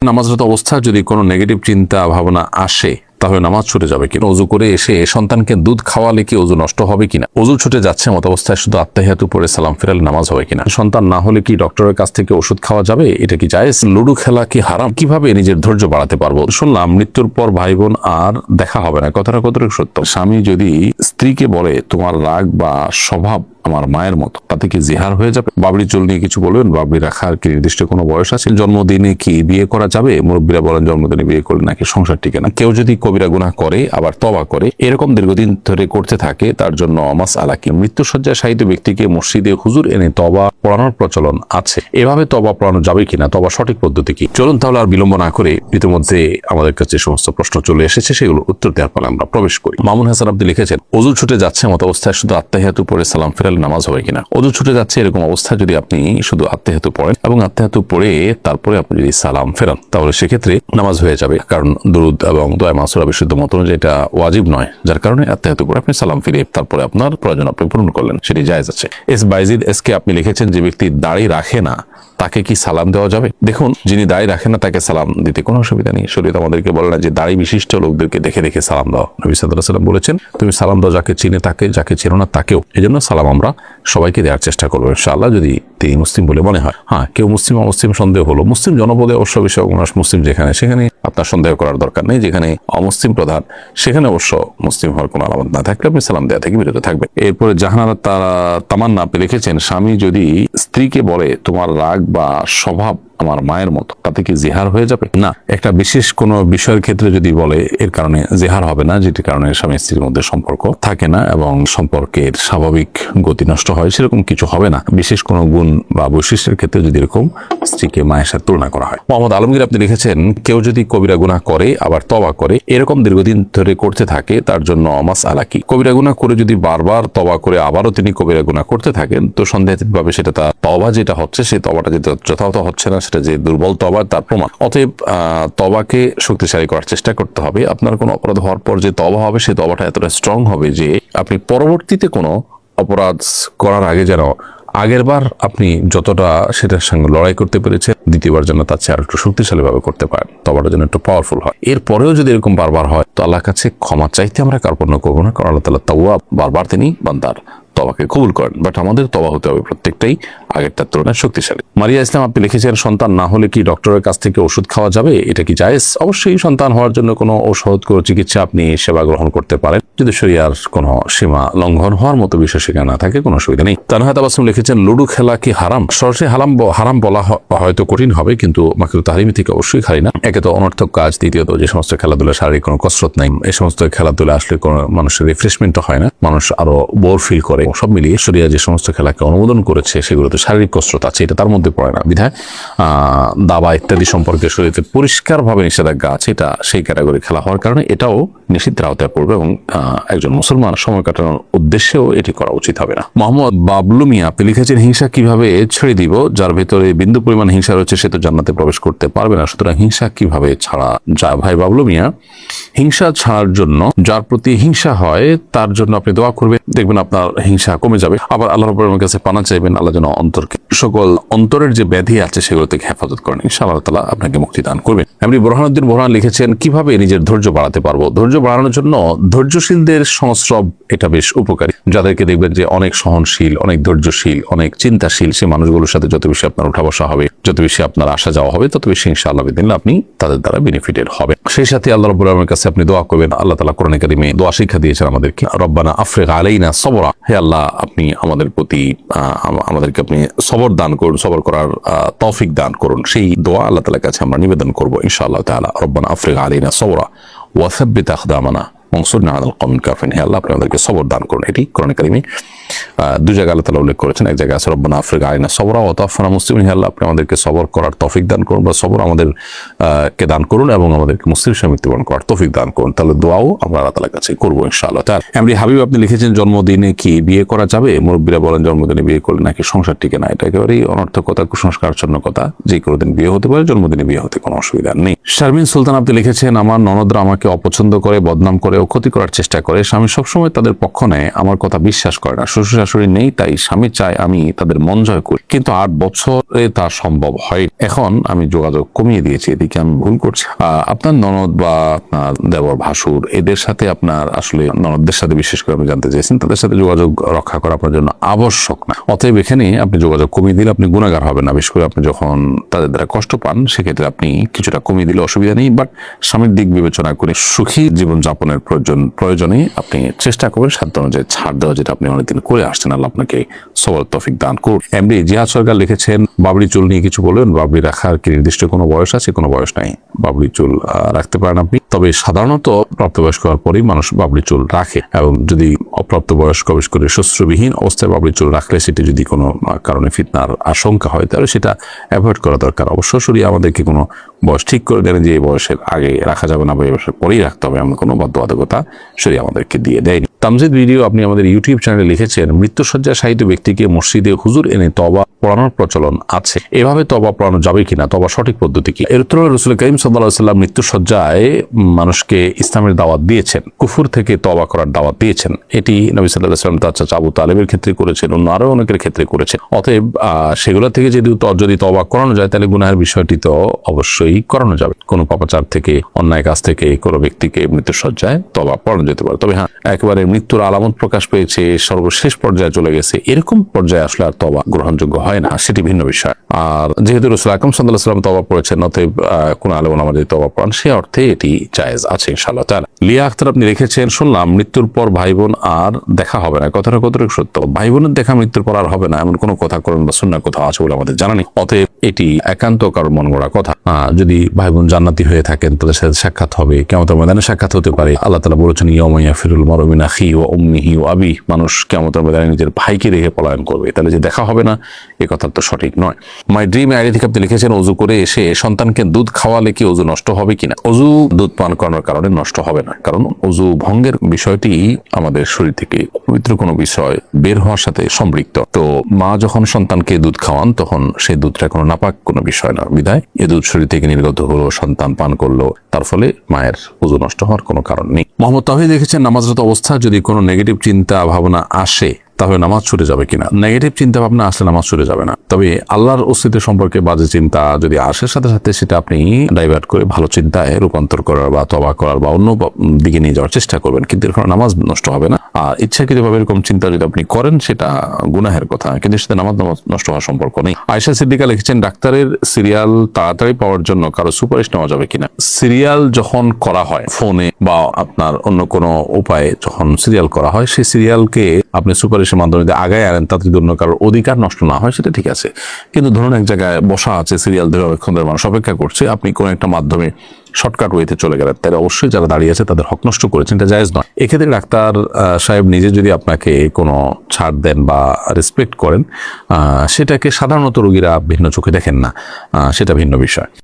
নামাজরত অবস্থা যদি কোনো নেগেটিভ চিন্তা ভাবনা আসে তাহলে নামাজ ছুটে যাবে কিনা, ওযু করে এসে সন্তানকে দুধ খাওয়ালে কি ওযু নষ্ট হবে কিনা, ওযু ছুটে যাচ্ছে মত অবস্থায় শুধু আত্তাহিয়াতু পড়ে সালাম ফিরালে নামাজ হবে কিনা, সন্তান না হলে কি ডক্টরের কাছ থেকে ওষুধ খাওয়া যাবে, এটা কি জায়েজ, লুডো খেলা কি হারাম, কিভাবে নিজের ধৈর্য বাড়াতে পারবো। শুনলাম মৃত্যুর পর ভাই বোন আর দেখা হবে না, কথাটা কতটুকু সত্য? স্বামী যদি স্ত্রীকে বলে তোমার রাগ বা স্বভাব আমার মায়ের মতো, তাতে কি জিহার হয়ে যাবে? বাবরি চুল নিয়ে কিছু বলবেন? বাবরি রাখার কি নির্দিষ্ট কোনো বয়স আছে? জন্মদিনে কি বিয়ে করা যাবে? মুরব্বীরা বলেন জন্মদিনে বিয়ে করলে নাকি সংসার টিকে না। কেউ যদি কবিরা গুনাহ করে আবার তওবা করে, এরকম দীর্ঘদিন ধরে করতে থাকে, তার জন্য মাসআলা কি? মৃত্যুসজ্জায় শায়িত ব্যক্তিকে মসজিদে হুজুর এনে তওবা পড়ানোর প্রচলন আছে, এভাবে তওবা পড়ানো যাবে কিনা, তওবা সঠিক পদ্ধতি কি? চলুন তাহলে আর বিলম্ব না করে ইতিমধ্যে আমাদের কাছে সমস্ত প্রশ্ন চলে এসেছে, সেগুলো উত্তর দেওয়ার ফলে আমরা প্রবেশ করি। মামুন হাসান আপনি লিখেছেন ওযু ছুটে যাচ্ছে মত অবস্থায় শুধু আত্তাহিয়াতু পড়ে সালাম ফিরালে নামাজ হবে কিনা। ওযু ছুটে যাচ্ছে এরকম অবস্থায় যদি আপনি শুধু আত্তাহিয়াতু পড়েন এবং আত্তাহিয়াতু পড়ে তারপরে আপনি যদি সালাম ফেরান, তাহলে সেক্ষেত্রে নামাজ হয়ে যাবে, কারণ দুরুদ এবং দোয়া মাসুরা বিশুদ্ধ মত অনুযায়ী এটা ওয়াজিব নয়, যার কারণে আত্তাহিয়াতু পড়ে আপনি সালাম ফিরে তারপরে আপনার প্রয়োজন আপনি পূরণ করলেন, সেটি জায়েজ আছে। এস বাইজিদ এসকে আপনি লিখেছেন যে ব্যক্তি দাড়ি রাখে না তাকে কি সালাম দেওয়া যাবে? দেখুন, যিনি দাড়ি রাখেন না তাকে সালাম দিতে কোনো অসুবিধা নেই। শরীয়ত আমাদেরকে বলে না যে দাড়ি বিশিষ্ট লোকদেরকে দেখে দেখে সালাম দাও। নবী সাল্লাল্লাহু আলাইহি ওয়াসাল্লাম বলেছেন তুমি সালাম দাও যাকে চিনে তাকে, যাকে চেনো না তাকেও। এজন্য সালাম আমরা সবাইকে দেওয়ার চেষ্টা করবো ইনশাআল্লাহ, যদি তিনি মুসলিম বলে মনে হয়। হ্যাঁ, কেউ মুসলিম অমুসলিম সন্দেহ হলো, মুসলিম জনপদে অবশ্য বিষয় মুসলিম যেখানে সেখানে আপনার সন্দেহ করার দরকার নেই, যেখানে অমুসলিম প্রধান সেখানে অবশ্য মুসলিম হওয়ার কোনো আলামত না থাকলে আপনি সালাম দেওয়া থেকে বিরত থাকবেন। এরপরে জাহানারা তামান্না আপনি লিখেছেন স্বামী যদি স্ত্রীকে বলে তোমার রাগ বা স্বভাব আমার মায়ের মতো, তাতে কি জিহার হয়ে যাবে? না, একটা বিশেষ কোনো বিষয়ের ক্ষেত্রে যদি বলে এর কারণে জিহার হবে না, যেটির কারণে স্বামী স্ত্রীর মধ্যে সম্পর্ক থাকে না এবং সম্পর্কের স্বাভাবিক গতি নষ্ট হয়, সেরকম কিছু হবে না। বিশেষ কোনো গুণ বা বৈশিষ্ট্যের ক্ষেত্রে যদি এরকম স্ত্রীকে মায়ের সাথে তুলনা করা হয়। মোহাম্মদ আলমগীর আপনি লিখেছেন কেউ যদি কবিরা গুনাহ করে আবার তওবা করে, এরকম দীর্ঘদিন ধরে করতে থাকে, তার জন্য মাসআলা কি? কবিরা গুনাহ করে যদি বারবার তওবা করে আবারও তিনি কবিরা গুনাহ করতে থাকেন, তো সন্দেহাতীতভাবে সেটা তার তওবা যেটা হচ্ছে সেই তওবাটা যেটা যথাযথ হচ্ছে না, সেটা যে দুর্বল তওবা তার প্রমাণ। অতএব তওবাকে শক্তিশালী করার চেষ্টা করতে হবে। আপনার কোনো অপরাধ হওয়ার পর যে তওবা হবে সেই তওবাটা এতটা স্ট্রং হবে যে আপনি পরবর্তীতে কোনো অপরাধ করার আগে যেন আগের বার আপনি যতটা সেটার সঙ্গে লড়াই করতে পেরেছেন, দ্বিতীয়বার যেন তার চেয়ে আর একটু শক্তিশালী ভাবে করতে পারেন, তওবাটা যেন একটু পাওয়ারফুল হয়। এরপরেও যদি এরকম বারবার হয়, তো আল্লাহর কাছে ক্ষমা চাইতে আমরা কার্পণ্য করবো না, কারণ আল্লাহ তাআলা তাওয়াব, বারবার তিনি বান্দার তওবাকে কবুল করেন। বাট আমাদের তওবা হতে হবে প্রত্যেকটাই আগেরটার তুলনায় শক্তিশালী। মারিয়া ইসলাম আপনি লিখেছেন সন্তান না হলে কি ডক্টরের কাছ থেকে ওষুধ খাওয়া যাবে, এটা কি জায়েজ? অবশ্যই সন্তান হওয়ার জন্য কোনো ঔষধ কোনো চিকিৎসা আপনি সেবা গ্রহণ করতে পারেন, যদি শরীয়তের কোনো সীমা লঙ্ঘন হওয়ার মতো বিষয় সেখানে না থাকে, কোনো অসুবিধা নেই। তানহা তাবাসসুম লিখেছেন লুডো খেলা কি হারাম? সরাসরি হারাম বলা হয়তো কঠিন হবে, কিন্তু মাকরুহ তাহরিমি থেকে অবশ্যই খারি না। একে তো অনর্থক কাজ, দ্বিতীয়ত যে সমস্ত খেলাধুলা শারীরিক কোনো কসরত নাই, এই সমস্ত খেলাধুলা আসলে কোনো মানুষের রিফ্রেশমেন্টও হয় না, মানুষ আরো বোর ফিল করে। সব মিলিয়ে শরিয়া যে সমস্ত খেলাকে অনুমোদন করেছে সেগুলোতে শারীরিক কসরত আছে, এটা তার মধ্যে পড়ে না। বিধায় দাবা ইত্যাদি সম্পর্কে শরীয়তে পরিষ্কারভাবে নিষেধাজ্ঞা আছে, এটা সেই ক্যাটাগরি খেলা হওয়ার কারণে এটাও নিষিদ্ধের আওতায় পড়বে এবং একজন মুসলমান সময় কাটানোর উদ্দেশ্যেও এটি করা উচিত হবে না। মোহাম্মদ বাবলু মিয়া আপনি লিখেছেন হিংসা কিভাবে ছেড়ে দিব? যার ভেতরে বিন্দু পরিমাণ হিংসা রয়েছে সে তো জান্নাতে প্রবেশ করতে পারবে না, সুতরাং হিংসা কিভাবে ছাড়া যায়? ভাই বাবলু মিয়া, হিংসা ছাড়ার জন্য যার প্রতি হিংসা হয় তার জন্য আপনি দোয়া করবেন, দেখবেন আপনার হিংসা কমে যাবে। আবার আল্লাহ রাব্বুল কাছে পানা চাইবেন, আল্লাহ যেন অন্তরকে সকল অন্তরের যে ব্যাধি আছে সেগুলো থেকে হেফাজত করেন, ইনশাআল্লাহ তাআলা আপনাকে মুক্তি দান করবেন। এমনি বুরহানুদ্দিন বুরহান লিখেছেন কিভাবে নিজের ধৈর্য বাড়াতে পারবো? ধৈর্য বাড়ানোর জন্য ধৈর্যশীলদের সংস্রব এটা বেশ উপকারী। যাদেরকে দেখবেন যে অনেক সহনশীল, অনেক ধৈর্যশীল, অনেক চিন্তাশীল, সেই মানুষগুলোর সাথে যত বেশি আপনার উঠা বসা হবে, যত বেশি আপনার আসা যাওয়া হবে, তত বেশি ইনশাআল্লাহ বিদিনিল্লাহ আপনি তাদের দ্বারা বেনিফিটেড হবেন। সেই সাথে আল্লাহ রাব্বুল আলামিনের কাছে আপনি দোয়া করবেন। আল্লাহ তাআলা কোরআনে কারীমে দোয়া শিক্ষা দিয়েছেন আমাদেরকে, রব্বানা আফরিগ আলাইনা সবরা, হে আল্লাহ আপনি আমাদের প্রতি আমাদেরকে আপনি সবর দান করুন, সবর করার তৌফিক দান করুন। সেই দোয়া আল্লাহ তাআলার কাছে আমরা নিবেদন করব ইনশাআল্লাহ তাআলা। রব্বানা আফরিগ আলাইনা সবরা ওয়া সাব্বিত আকদামানা ওয়ানসুরনা আলাল কওমিল কাফিরিন, হে আল্লাহ আপনি আমাদেরকে সবর দান করুন। এটি কোরআনে কারীমে দুই জায়গায় আল্লাহ তাআলা উল্লেখ করেছেন। এক জায়গায় আছে রব্বানা আফরিগ আলাইনা সবরা ওয়া তাওফানা মুসলিমিন, হে আল্লাহ আপনি আমাদেরকে সবর করার তৌফিক দান করুন বা সবর আমাদেরকে দান করুন এবং আমাদেরকে মুসলিম হিসেবে মৃত্যুবরণ করার তৌফিক দান করুন। তাহলে দোয়াও আমরা আল্লাহ তাআলার কাছে করব ইনশাআল্লাহ তাআলা। এমনি হাবিব আপনি লিখেছেন জন্মদিনে কি বিয়ে করা যাবে? মুরব্বীরা বলেন জন্মদিনে বিয়ে করলে নাকি সংসার টিকে না, এটা একেবারেই অনর্থকতা, কুসংস্কারচ্ছন্ন কথা। যে কোনো দিন বিয়ে হতে পারে, জন্মদিনে বিয়ে হতে কোনো অসুবিধা নেই। শারমিন সুলতান আপনি লিখেছেন আমার ননদরা আমাকে অপছন্দ করে, বদনাম করে হলেও ক্ষতি করার চেষ্টা করে। স্বামী সবসময় তাদের পক্ষ নেয়, আমার কথা বিশ্বাস করে না। শ্বশুর শাশুড়ি নেই, তাই স্বামী চায় আমি তাদের মন জয় করি, কিন্তু 8 বছরে তা সম্ভব হয়। এখন আমি যোগাযোগ কমিয়ে দিয়েছি, এদিকে আমি ভুল করছি। আপনার ননদ বা আপনার দেবর ভাসুর এদের সাথে আপনার আসলে ননদদের সাথে বিশেষ করে আমি জানতে চাইছেন, তাদের সাথে যোগাযোগ রক্ষা করা আপনার জন্য আবশ্যক না। অতএব এখানে আপনি যোগাযোগ কমিয়ে দিলে আপনি গুনাহগার হবেন না। বিশেষ করে আপনি যখন তাদের দ্বারা কষ্ট পান সেক্ষেত্রে আপনি কিছুটা কমিয়ে দিলে অসুবিধা নেই, বাট স্বামীর দিক বিবেচনা করে সুখী জীবনযাপনের প্রয়োজনে আপনি চেষ্টা করবেন সাধ্য অনুযায়ী ছাড় দেওয়া, যেটা আপনি অনেকদিন করে আসছেন। আল্লাহ আপনাকে সবল তৌফিক দান করুন। এমডি জিহাদ সরকার লিখেছেন, বাবরি চুল নিয়ে কিছু বলবেন। বাবরি রাখার কি নির্দিষ্ট কোনো বয়স আছে? কোনো বয়স নাই। বাবরি চুল রাখতে পারেন আপনি, তবে সাধারণত প্রাপ্তবয়স্ক হওয়ার পরেই মানুষ বাবরি চুল রাখে, এবং যদি অপ্রাপ্ত বয়স্ক বিশেষ করে শস্ত্রবিহীন অবস্থায় বাবরি চুল রাখলে সেটি যদি কোনো কারণে ফিতনার আশঙ্কা হয় তাহলে সেটা অ্যাভয়েড করা দরকার। অবশ্য শরীয়ত আমাদেরকে কোনো বয়স ঠিক করে দেন যে এই বয়সের আগে রাখা যাবে না বা এই বয়সের পরেই রাখতে হবে, এমন কোনো বাধ্যবাধকতা শরীয়ত আমাদেরকে দিয়ে দেয়নি। তামজিদ ভিডিও আপনি আমাদের ইউটিউব চ্যানেলে লিখেছেন, মৃত্যুশয্যায় শায়িত ব্যক্তিকে মসজিদে হুজুর এনে তওবা পড়ানোর প্রচলন আছে, এভাবে তওবা পড়ানো যাবে কিনা? তওবা সঠিক পদ্ধতি কি? এর উত্তরে রাসূল করিম সাল্লাল্লাহু আলাইহি ওয়াসাল্লাম মৃত্যুশয্যায় মানুষকে ইসলামের দাওয়াত দিয়েছেন, কুফর থেকে তওবা করার দাওয়াত দিয়েছেন। এটি নবী সাল্লাল্লাহু আলাইহি ওয়াসাল্লাম তার চাচা আবু তালেবের ক্ষেত্রে করেছেন, অন্য আরো অনেকের ক্ষেত্রে করেছেন। অতএব সেগুলো থেকে যদি তওবা করানো যায় তাহলে গুনাহের বিষয়টি তো অবশ্যই করানো যাবে। কোনো পাপাচার থেকে, অন্যায় কাজ থেকে কোনো ব্যক্তিকে মৃত্যুশয্যায় তওবা পড়ানো যেতে পারে। তবে হ্যাঁ, একেবারে মৃত্যুর আলামত প্রকাশ পেয়েছে, সর্বশেষ পর্যায়ে চলে গেছে, এরকম পর্যায়ে আসলে আর তওবা গ্রহণযোগ্য হয় না, সেটি ভিন্ন বিষয়। আর যেহেতু রাসূল আকরাম সাল্লাল্লাহু আলাইহি ওয়াসাল্লাম তওবা পড়েছেন, অতএব কোন আলেম ওলামা যদি তওবা পড়ান সে অর্থে এটি জায়েজ আছে ইনশাআল্লাহ তাআলা। লিয়া আক্তার আপনি লিখেছেন, শুনলাম মৃত্যুর পর ভাই বোন আর দেখা হবে না, কথাটা কতটুকু সত্য? ভাই বোনের দেখা মৃত্যুর পর আর হবে না এমন কোনো কথা কোরআন বা সুন্নাহ কোথাও আছে বলে আমাদের জানা নেই। অতএব এটি একান্ত কারোর মন গড়া কথা। যদি ভাই বোন জান্নাতি হয়ে থাকেন তাদের সাথে সাক্ষাৎ হবে, কিয়ামতের ময়দানে সাক্ষাৎ হতে পারে। আল্লাহ তাআলা বলেছেন, ইয়াউমা ইয়াফিরুল মারউ মিন আখিহি ওয়া উম্মিহি ওয়া আবিহি, মানুষ কিয়ামতের ময়দানে নিজের ভাইকে রেখে পলায়ন করবে। তাহলে যে দেখা হবে না এ কথা তো সঠিক নয়। মাই ড্রিম আইডি থেকে আপনি লিখেছেন, ওযু করে এসে সন্তানকে দুধ খাওয়ালে কি ওযু নষ্ট হবে কিনা? ওযু দুধ পান করানোর কারণে নষ্ট হবে না, কারণ ওযু ভঙ্গের বিষয়টি আমাদের শরীর থেকে পবিত্র কোনো বিষয় বের হওয়ার সাথে সম্পৃক্ত। তো মা যখন সন্তানকে দুধ খাওয়ান তখন সেই দুধটা কোনো নাপাক কোনো বিষয় না, বিধায় এ দুধ শরীর থেকে নির্গত হলো, সন্তান পান করলো, তার ফলে মায়ের ওযু নষ্ট হওয়ার কোনো কারণ নেই। মোহাম্মদ তাওহীদ দেখেছেন, নামাজরত অবস্থা যদি কোনো নেগেটিভ চিন্তা ভাবনা আসে তাহলে নামাজ ছুটে যাবে কিনা? নেগেটিভ চিন্তা ভাবনা আসলে নামাজ ছুটে যাবে না, তবে আল্লাহর অস্তিত্ব সম্পর্কে বাজে চিন্তা যদি আসে সাথে সাথে সেটা আপনি ডাইভার্ট করে ভালো চিন্তায় রূপান্তর করার বা তওবা করার বা অন্য দিকে নিয়ে যাওয়ার চেষ্টা করবেন, কিন্তু এর কারণে নামাজ নষ্ট হবে না। আর ইচ্ছাকৃতভাবে এরকম চিন্তা যদি আপনি করেন সেটা গুনাহের কথা, কিন্তু সেটা নামাজ নষ্ট হওয়ার সম্পর্ক নেই। আয়েশা সিদ্দিকা লিখেছেন, ডাক্তারের সিরিয়াল তাড়াতাড়ি পাওয়ার জন্য কারো সুপারিশ নেওয়া যাবে কিনা? সিরিয়াল যখন করা হয় ফোনে বা আপনার অন্য কোনো উপায়ে যখন সিরিয়াল করা হয়, সেই সিরিয়ালকে আপনি সুপারিশের মাধ্যমে যদি আগায় আনেন তাতে যদি অন্য কারোর অধিকার নষ্ট না হয় সেটা ঠিক আছে। কিন্তু ধরুন এক জায়গায় বসা আছে, সিরিয়াল ধরে অনেকক্ষণ ধরে মানুষ অপেক্ষা করছে, আপনি কোনো একটা মাধ্যমে শর্টকাট ওয়েতে চলে গেলেন, তাহলে অবশ্যই যারা দাঁড়িয়ে আছে তাদের হক নষ্ট করেছেন, এটা জায়েজ নয়। এক্ষেত্রে ডাক্তার সাহেব নিজে যদি আপনাকে কোনো ছাড় দেন বা রেসপেক্ট করেন, সেটাকে সাধারণত রোগীরা ভিন্ন চোখে দেখেন না, সেটা ভিন্ন বিষয়।